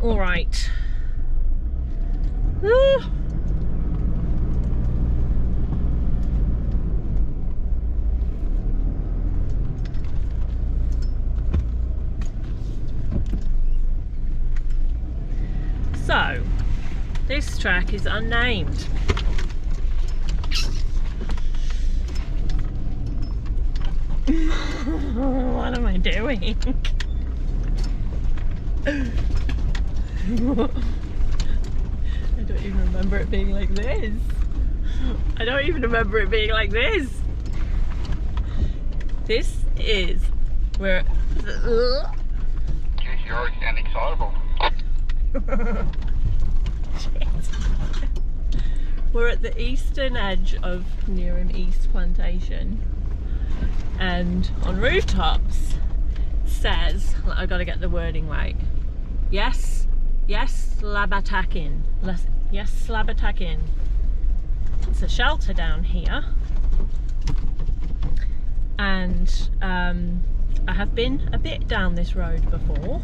All right. So, this track is unnamed. What am I doing? I don't even remember it being like this. I don't even remember it being like this. This is where... Jeez, you already sound excitable. We're at the eastern edge of Neerim East Plantation, and on Rooftops it says, I gotta get the wording right, Yeslabattack Inn. Yeslabattack Inn. It's a shelter down here, and I have been a bit down this road before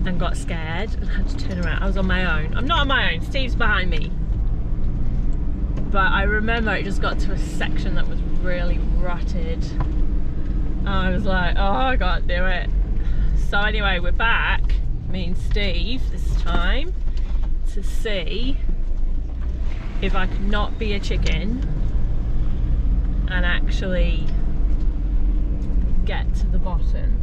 and got scared and had to turn around. I was on my own. I'm not on my own, Steve's behind me. But I remember it just got to a section that was really rutted. I was like, oh, I can't do it. So anyway, we're back, me and Steve this time, to see if I could not be a chicken and actually get to the bottom.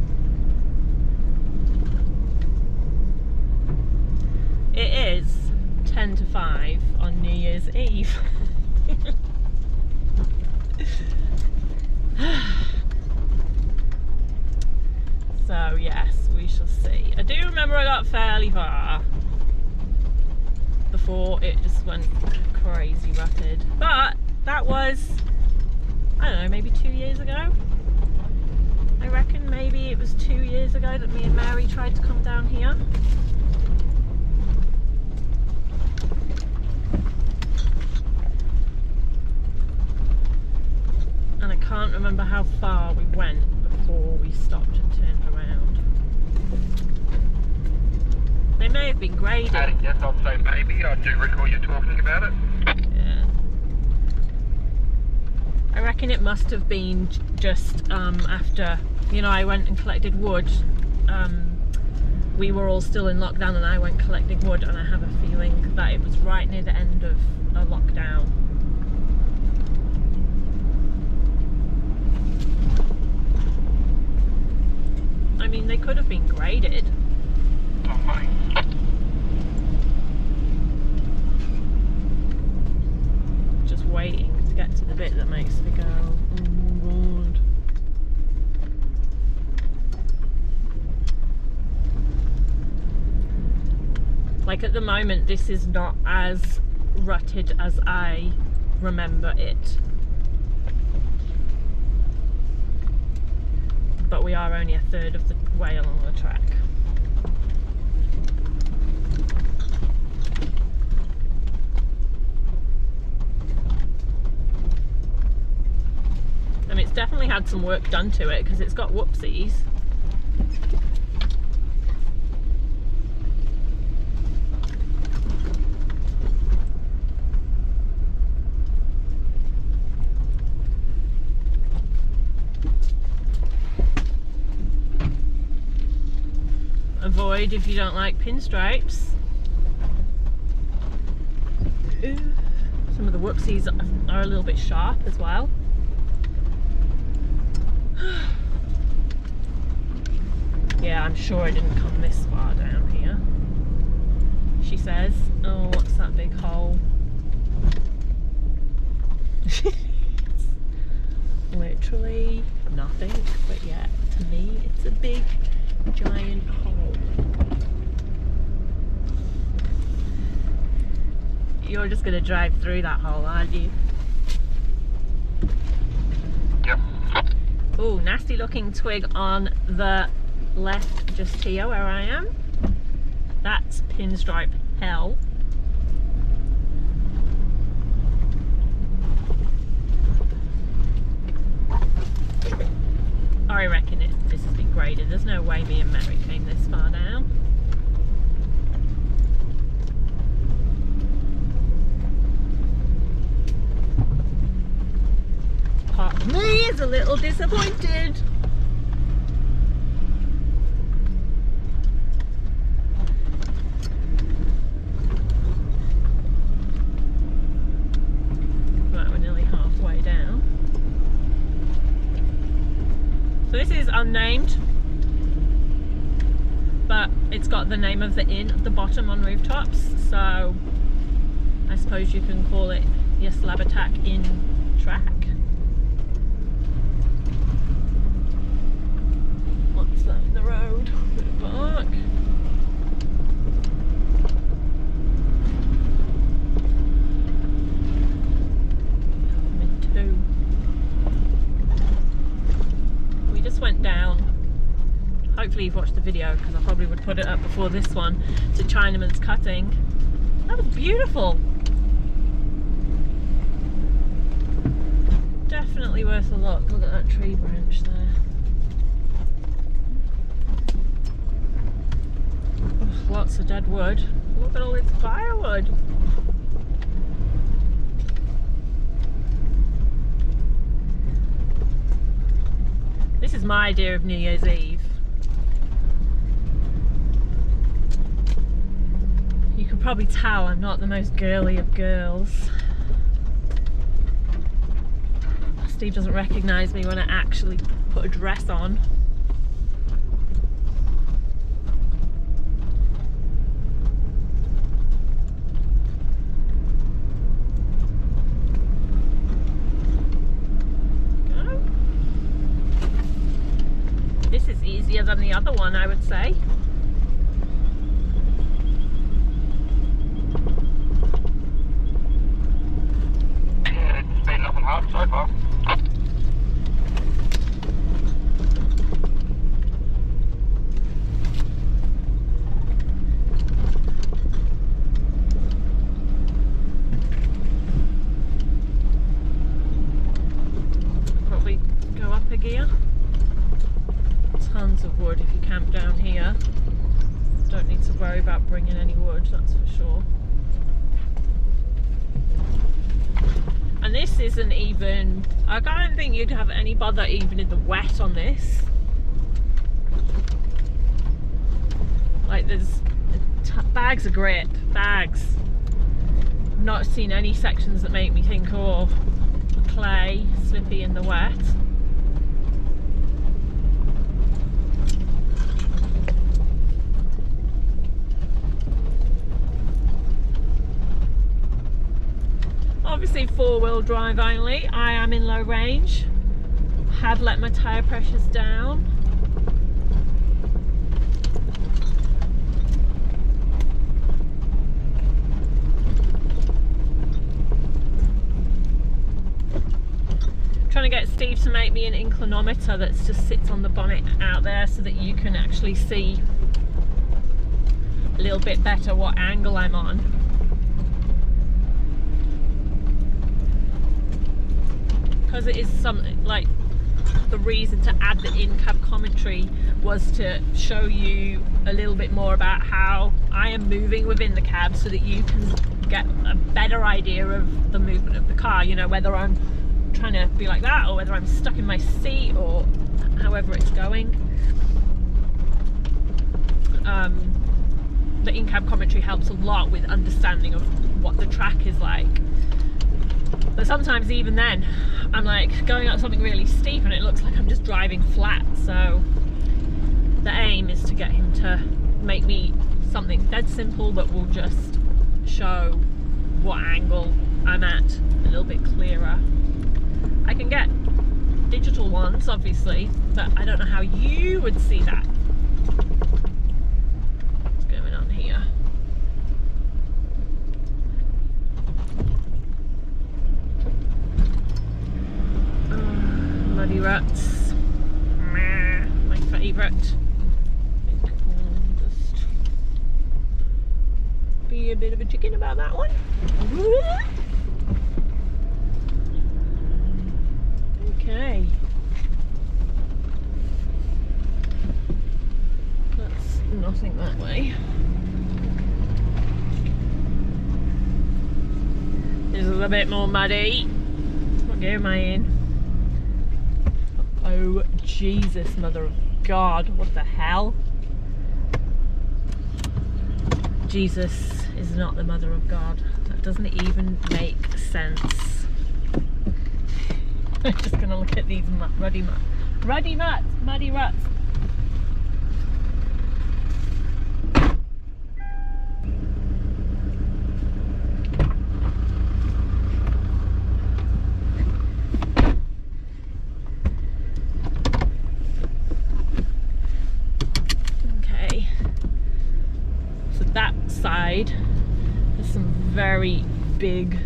It is 10 to 5 on New Year's Eve. So yes, we shall see. I do remember I got fairly far before it just went crazy rutted. But that was, I don't know, maybe 2 years ago? I reckon maybe it was 2 years ago that me and Mary tried to come down here. And I can't remember how far we went before we stopped and turned around. They may have been graded. Yes, I'll say maybe. I do recall you talking about it. Yeah. I reckon it must have been just after, you know, I went and collected wood. We were all still in lockdown and I went collecting wood, and I have a feeling that it was right near the end of a lockdown. I mean, they could have been graded. Oh my. Just waiting to get to the bit that makes me go, oh my god. Like at the moment, this is not as rutted as I remember it. But we are only a third of the way along the track. I mean, it's definitely had some work done to it because it's got whoopsies. Avoid if you don't like pinstripes. Some of the whoopsies are a little bit sharp as well. Yeah, I'm sure I didn't come this far down here. She says, oh, what's that big hole? Literally nothing, but yeah, to me it's a big giant hole. You're just going to drive through that hole, aren't you? Yep. Oh, nasty looking twig on the left just here where I am. That's pinstripe hell. I reckon this has been graded. There's no way me and Mary came this far down. Part of me is a little disappointed. Right, we're nearly halfway down. So this is unnamed, but it's got the name of the inn at the bottom on Rooftops, so I suppose you can call it Yeslabattack Inn track. What's that in the road? Bit of bark. Went down, hopefully you've watched the video because I probably would put it up before this one, to Chinaman's Cutting. That was beautiful. Definitely worth a look. Look at that tree branch there. Oh, lots of dead wood. Look at all this firewood. This is my idea of New Year's Eve. You can probably tell I'm not the most girly of girls. Steve doesn't recognise me when I actually put a dress on. This is easier than the other one, I would say. Yeah, it's been nothing hard so far. Probably go up a gear. Tons of wood if you camp down here. Don't need to worry about bringing any wood, that's for sure. And this isn't even, I don't think you'd have any bother even in the wet on this. Like there's bags of grip, bags. I've not seen any sections that make me think, oh, clay, slippy in the wet. Obviously 4-wheel drive only. I am in low range. Have let my tyre pressures down. Trying to get Steve to make me an inclinometer that just sits on the bonnet out there so that you can actually see a little bit better what angle I'm on. Because it is something like the reason to add the in-cab commentary was to show you a little bit more about how I am moving within the cab so that you can get a better idea of the movement of the car, you know, whether I'm trying to be like that or whether I'm stuck in my seat or however it's going. The in-cab commentary helps a lot with understanding of what the track is like. But sometimes even then, I'm like going up something really steep and it looks like I'm just driving flat. So the aim is to get him to make me something dead simple that will just show what angle I'm at a little bit clearer. I can get digital ones obviously, but I don't know how you would see that. What's going on here? Muddy ruts, my favourite. I think I'll just be a bit of a chicken about that one. Okay. way. This is a bit more muddy. What gear am I in? Oh Jesus, mother of God, what the hell? Jesus is not the mother of God. That doesn't even make sense. I'm just gonna look at these muddy ruts. Okay, so that side there's some very big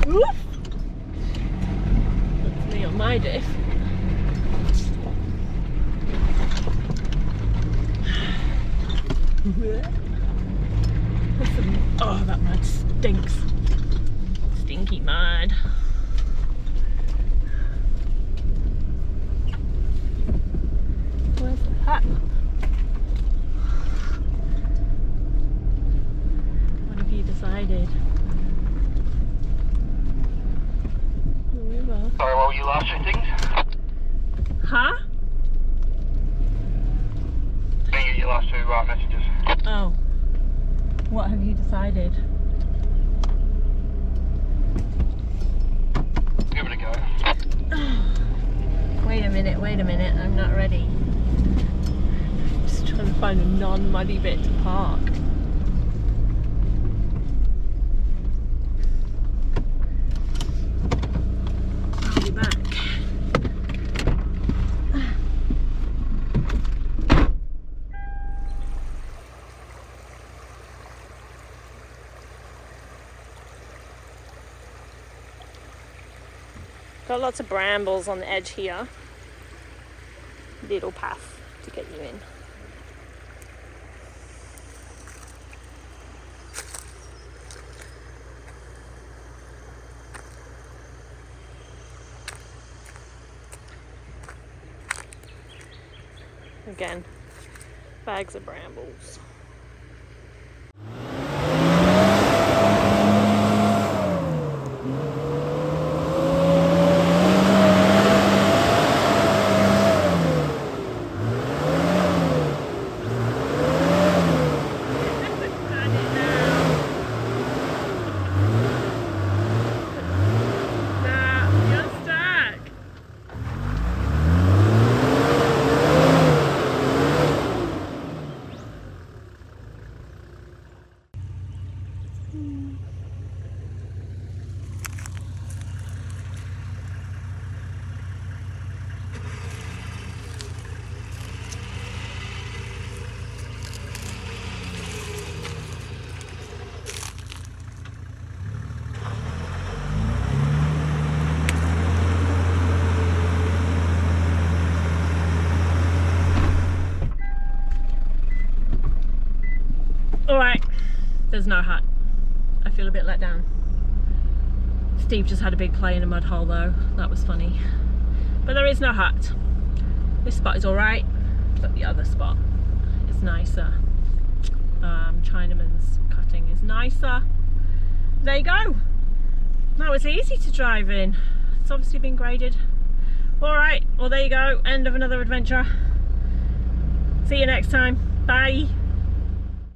oof. That's me on my diff. Oh, that mud stinks. Stinky mud. Where's the hut? What have you decided? Sorry, what were your last two things? Huh? Your last two messages. Oh. What have you decided? Give it a go. Wait a minute, I'm not ready. Just trying to find a non-muddy bit to park. I'll be back. Got lots of brambles on the edge here. Little path to get you in. Again, bags of brambles. Alright, there's no hut. I feel a bit let down. Steve just had a big play in a mud hole though. That was funny. But there is no hut. This spot is alright, but the other spot is nicer. Chinaman's cutting is nicer. There you go. That was easy to drive in. It's obviously been graded. Alright, well there you go. End of another adventure. See you next time. Bye.